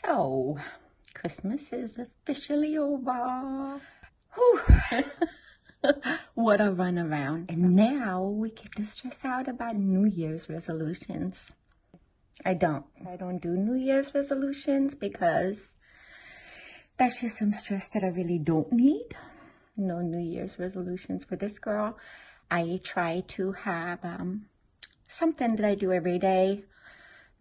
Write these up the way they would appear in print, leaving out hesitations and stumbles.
So, Christmas is officially over. Whew. What a run around. And now we get to stress out about New Year's resolutions. I don't do New Year's resolutions because that's just some stress that I really don't need. No New Year's resolutions for this girl. I try to have something that I do every day.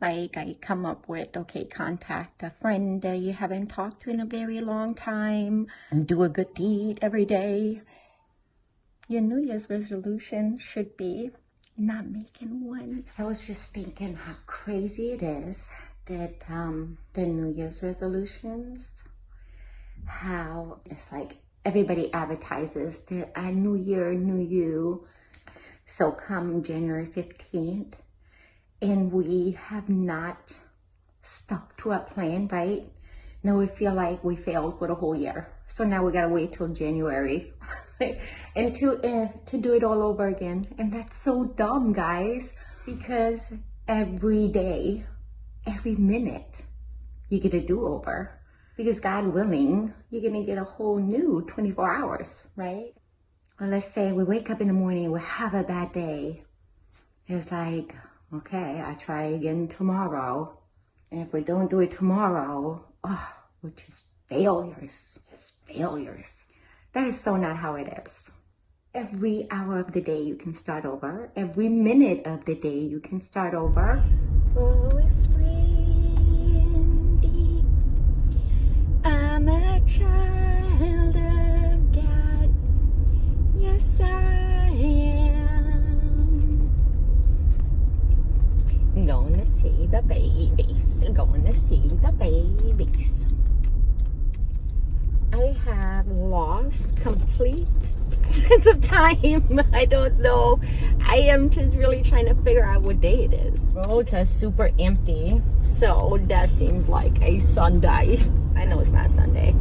Like I come up with, okay, contact a friend that you haven't talked to in a very long time and do a good deed every day. Your New Year's resolution should be not making one. So I was just thinking how crazy it is that the New Year's resolutions, how it's like everybody advertises that a new year, new you. So come January 15th, and we have not stuck to our plan, right? Now we feel like we failed for the whole year. So now we gotta wait till January and to do it all over again. And that's so dumb, guys, because every day, every minute, you get a do-over. Because God willing, you're gonna get a whole new 24 hours, right? Well, let's say we wake up in the morning, we have a bad day. It's like, okay, I try again tomorrow. And if we don't do it tomorrow, we're just failures, That is so not how it is. Every hour of the day you can start over. Every minute of the day you can start over. Oh, it's windy. I'm a child of God. Yes, I am. Gonna see the babies. Gonna see the babies. I have lost complete sense of time. I don't know. I am just really trying to figure out what day it is. Roads are super empty. So that seems like a Sunday. I know it's not Sunday.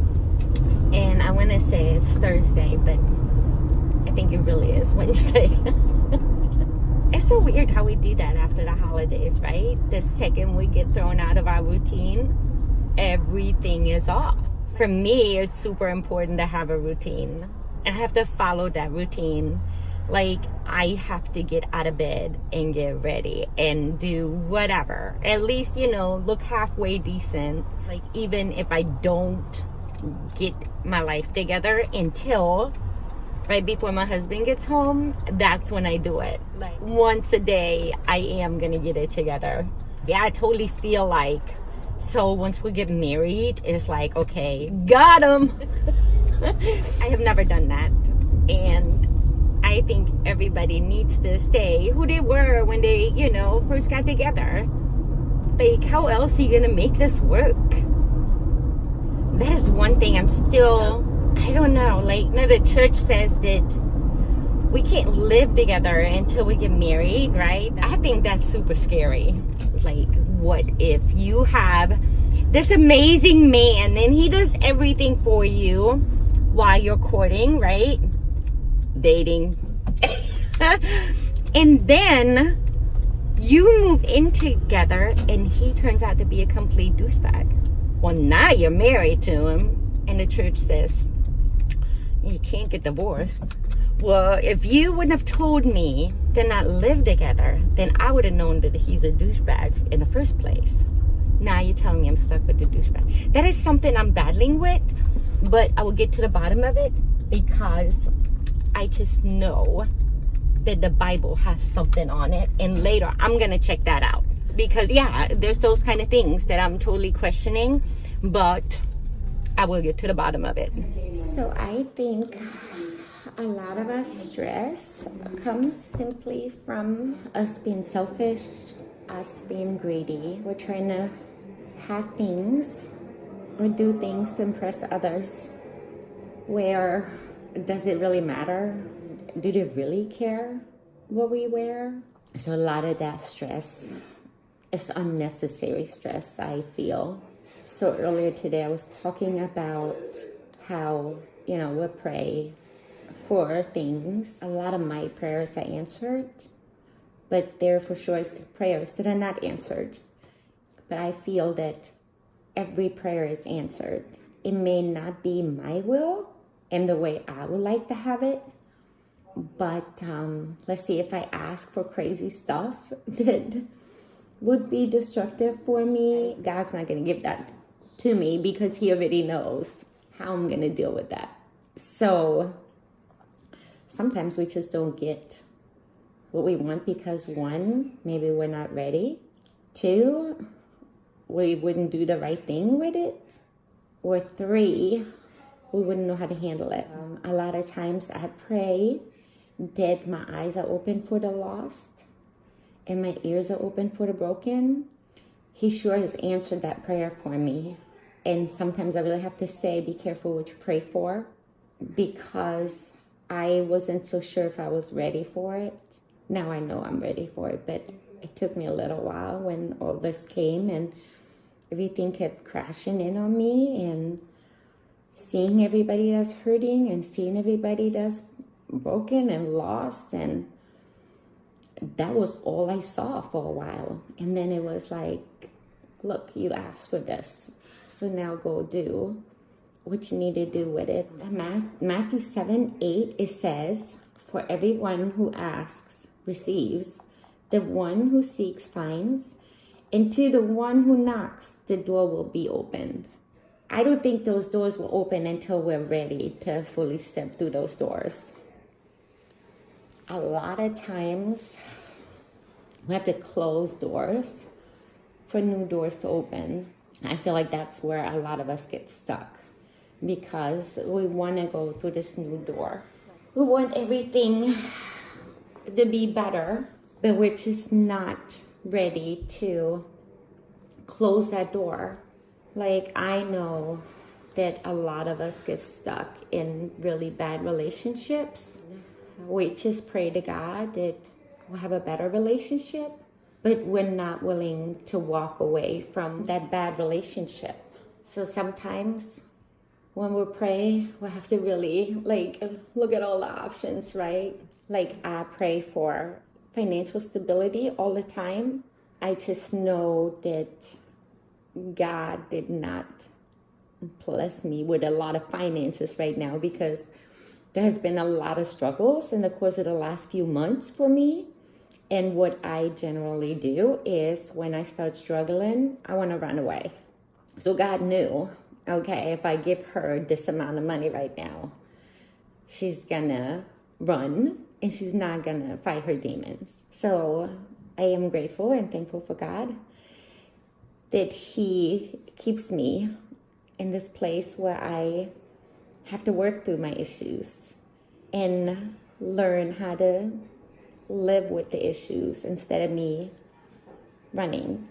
And I want to say it's Thursday, but I think it really is Wednesday. It's so weird how we do that after the holidays, right? The second we get thrown out of our routine, everything is off. For me, it's super important to have a routine. I have to follow that routine. Like, I have to get out of bed and get ready and do whatever. At least, look halfway decent. Like, even if I don't get my life together until right before my husband gets home, that's when I do it. Like, once a day, I am gonna get it together. Yeah, I totally feel like, so once we get married, it's like, okay, got him. I have never done that. And I think everybody needs to stay who they were when they, first got together. Like, how else are you gonna make this work? That is one thing I'm still, I don't know, like, the church says that we can't live together until we get married, right? I think that's super scary. Like, what if you have this amazing man and he does everything for you while you're courting, right? Dating. And then you move in together and he turns out to be a complete douchebag. Well, now you're married to him and the church says, you can't get divorced. Well, if you wouldn't have told me to not live together, then I would have known that he's a douchebag in the first place. Now you're telling me I'm stuck with the douchebag. That is something I'm battling with, but I will get to the bottom of it because I just know that the Bible has something on it, and later I'm going to check that out. Because, yeah, there's those kind of things that I'm totally questioning, but I will get to the bottom of it. So I think a lot of our stress comes simply from us being selfish, us being greedy. We're trying to have things or do things to impress others. Where does it really matter? Do they really care what we wear? So a lot of that stress is unnecessary stress, I feel. So earlier today I was talking about how, we pray for things. A lot of my prayers are answered, but there for sure is prayers that are not answered. But I feel that every prayer is answered. It may not be my will and the way I would like to have it, but let's see, if I ask for crazy stuff that would be destructive for me, God's not going to give that to me because he already knows how I'm going to deal with that. So sometimes we just don't get what we want because, one, maybe we're not ready. Two, we wouldn't do the right thing with it. Or three, we wouldn't know how to handle it. A lot of times I pray that my eyes are open for the lost and my ears are open for the broken. He sure has answered that prayer for me. And sometimes I really have to say, be careful what you pray for, because I wasn't so sure if I was ready for it. Now I know I'm ready for it, but it took me a little while when all this came and everything kept crashing in on me, and seeing everybody that's hurting and seeing everybody that's broken and lost, and that was all I saw for a while. And then it was like, look, you asked for this, so now go do what you need to do with it. Matthew 7:8, it says, for everyone who asks receives, the one who seeks finds, and to the one who knocks, the door will be opened. I don't think those doors will open until we're ready to fully step through those doors. A lot of times we have to close doors for new doors to open. I feel like that's where a lot of us get stuck, because we want to go through this new door. We want everything to be better, but we're just not ready to close that door. Like, I know that a lot of us get stuck in really bad relationships. We just pray to God that we'll have a better relationship, but we're not willing to walk away from that bad relationship. So sometimes when we pray, we have to really look at all the options, right? Like, I pray for financial stability all the time. I just know that God did not bless me with a lot of finances right now, because there has been a lot of struggles in the course of the last few months for me. And what I generally do is, when I start struggling, I want to run away. So God knew, okay, if I give her this amount of money right now, she's gonna run and she's not gonna fight her demons. So I am grateful and thankful for God that he keeps me in this place where I have to work through my issues and learn how to live with the issues instead of me running.